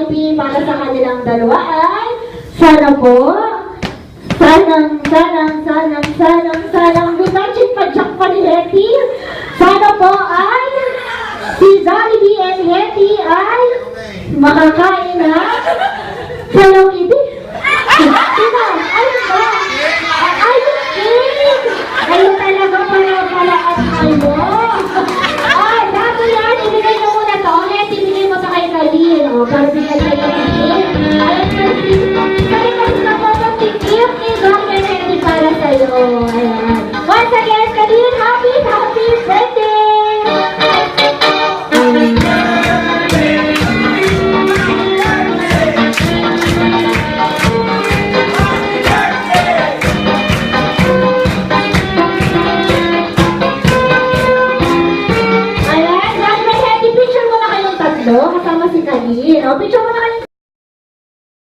Jollibee para sa kanilang dalawa ay sana po, sanang Lunachik Padjak pa ni Hetty. Sana po ay si Jollibee and Hetty ay makakain na Hello Kitty. Sino? Ayun ba? Ayun cake! Ayun talaga pala at kayo. Ay, dato yan. Ibigay mo muna to. Hetty, ibigay mo to kay Kalin. O, para bigay kayo ng cake. Ayun kasi. Kaya kasi na po ng tikip ni Dr. Hetty para sa'yo. Ayan. Once again, Kalin, happy birthday! Kasama si Kalin. O, picture mo na kayo